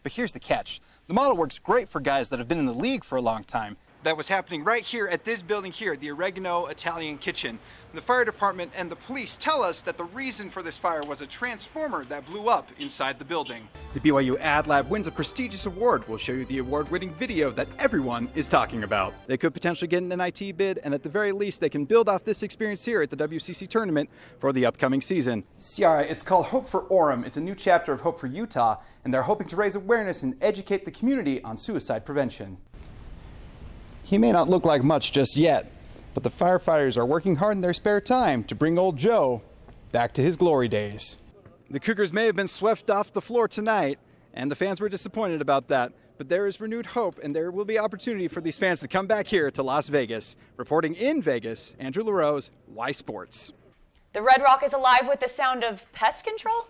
But here's the catch. The model works great for guys that have been in the league for a long time. That was happening right here at this building here, the Oregano Italian Kitchen. The fire department and the police tell us that the reason for this fire was a transformer that blew up inside the building. The BYU Ad Lab wins a prestigious award. We'll show you the award-winning video that everyone is talking about. They could potentially get an IT bid, and at the very least, they can build off this experience here at the WCC tournament for the upcoming season. Ciara, it's called Hope for Orem. It's a new chapter of Hope for Utah, and they're hoping to raise awareness and educate the community on suicide prevention. He may not look like much just yet, but the firefighters are working hard in their spare time to bring old Joe back to his glory days. The Cougars may have been swept off the floor tonight, and the fans were disappointed about that, but there is renewed hope, and there will be opportunity for these fans to come back here to Las Vegas. Reporting in Vegas, Andrew LaRose, Y Sports. The Red Rock is alive with the sound of pest control.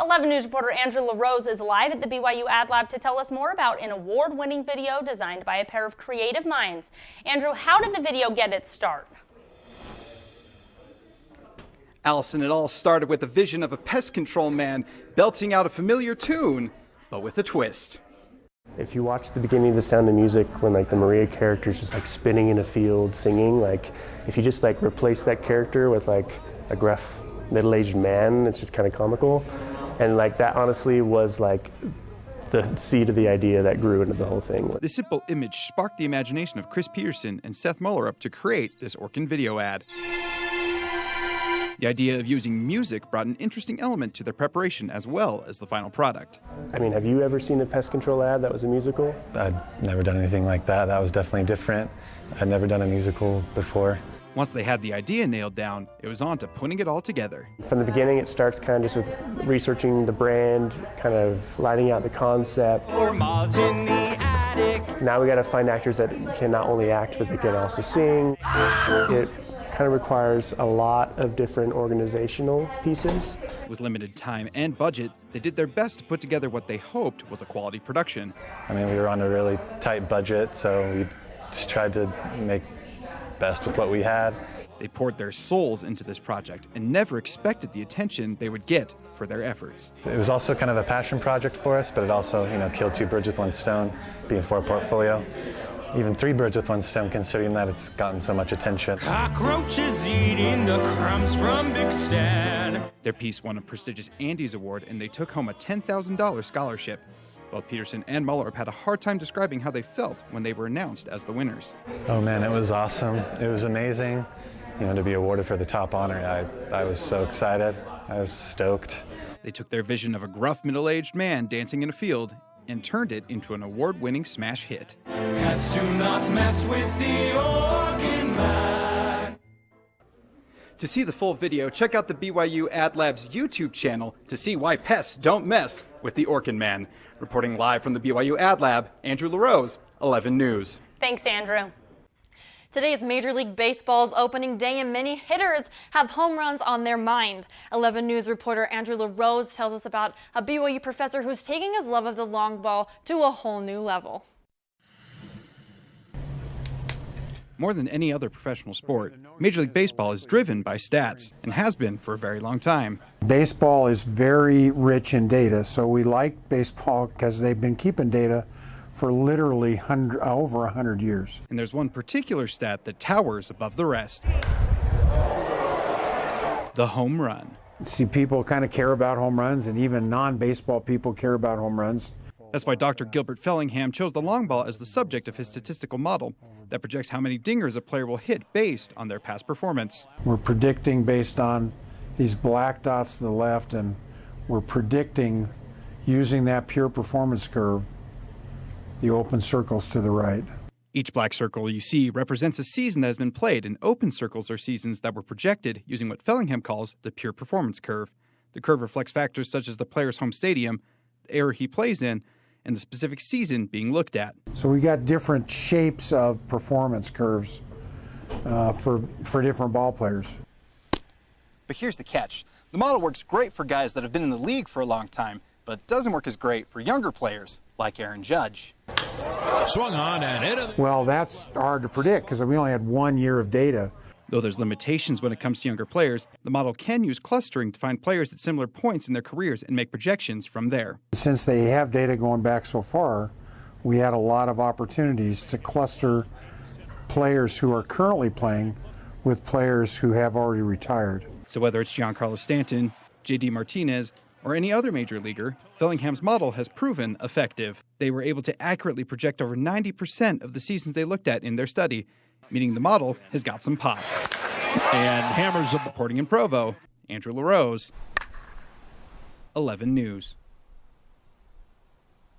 11 News reporter Andrew LaRose is live at the BYU Ad Lab to tell us more about an award-winning video designed by a pair of creative minds. Andrew, how did the video get its start? Allison, it all started with a vision of a pest control man belting out a familiar tune, but with a twist. If you watch the beginning of The Sound of Music, when like the Maria character is just like spinning in a field singing, like if you just like replace that character with like a gruff middle-aged man, it's just kind of comical. And like that honestly was like the seed of the idea that grew into the whole thing. This simple image sparked the imagination of Chris Peterson and Seth Mullerup to create this Orkin video ad. The idea of using music brought an interesting element to their preparation as well as the final product. I mean, have you ever seen a pest control ad that was a musical? I'd never done anything like that. That was definitely different. I'd never done a musical before. Once they had the idea nailed down, it was on to putting it all together. From the beginning, it starts kind of just with researching the brand, kind of lighting out the concept. Now we got to find actors that can not only act, but they can also sing. It kind of requires a lot of different organizational pieces. With limited time and budget, they did their best to put together what they hoped was a quality production. I mean, we were on a really tight budget, so we just tried to make best with what we had. They poured their souls into this project and never expected the attention they would get for their efforts. It was also kind of a passion project for us, but it also, killed two birds with one stone, being for a portfolio. Even three birds with one stone, considering that it's gotten so much attention. Cockroaches eating the crumbs from Big Stan. Their piece won a prestigious Andes Award, and they took home a $10,000 scholarship. Both Peterson and Mullerup had a hard time describing how they felt when they were announced as the winners. Oh man, it was awesome. It was amazing, to be awarded for the top honor. I was so excited. I was stoked. They took their vision of a gruff middle-aged man dancing in a field and turned it into an award-winning smash hit. Has to not mess with the organ man. To see the full video, check out the BYU Ad Lab's YouTube channel to see why pests don't mess with the Orkin Man. Reporting live from the BYU Ad Lab, Andrew LaRose, 11 News. Thanks, Andrew. Today is Major League Baseball's opening day, and many hitters have home runs on their mind. 11 News reporter Andrew LaRose tells us about a BYU professor who's taking his love of the long ball to a whole new level. More than any other professional sport, Major League Baseball is driven by stats and has been for a very long time. Baseball is very rich in data, so we like baseball because they've been keeping data for literally over 100 years. And there's one particular stat that towers above the rest: the home run. See, people kind of care about home runs, and even non-baseball people care about home runs. That's why Dr. Gilbert Fellingham chose the long ball as the subject of his statistical model that projects how many dingers a player will hit based on their past performance. We're predicting based on these black dots to the left, and we're predicting using that pure performance curve the open circles to the right. Each black circle you see represents a season that has been played, and open circles are seasons that were projected using what Fellingham calls the pure performance curve. The curve reflects factors such as the player's home stadium, the area he plays in, and the specific season being looked at. So we got different shapes of performance curves for different ball players. But here's the catch. The model works great for guys that have been in the league for a long time, but it doesn't work as great for younger players like Aaron Judge. Swung on and into the... Well, that's hard to predict because we only had 1 year of data. Though there's limitations when it comes to younger players, the model can use clustering to find players at similar points in their careers and make projections from there. Since they have data going back so far, we had a lot of opportunities to cluster players who are currently playing with players who have already retired. So whether it's Giancarlo Stanton, J.D. Martinez, or any other major leaguer, Billingham's model has proven effective. They were able to accurately project over 90% of the seasons they looked at in their study, meaning the model has got some pop. And hammers reporting in Provo, Andrew LaRose, 11 News.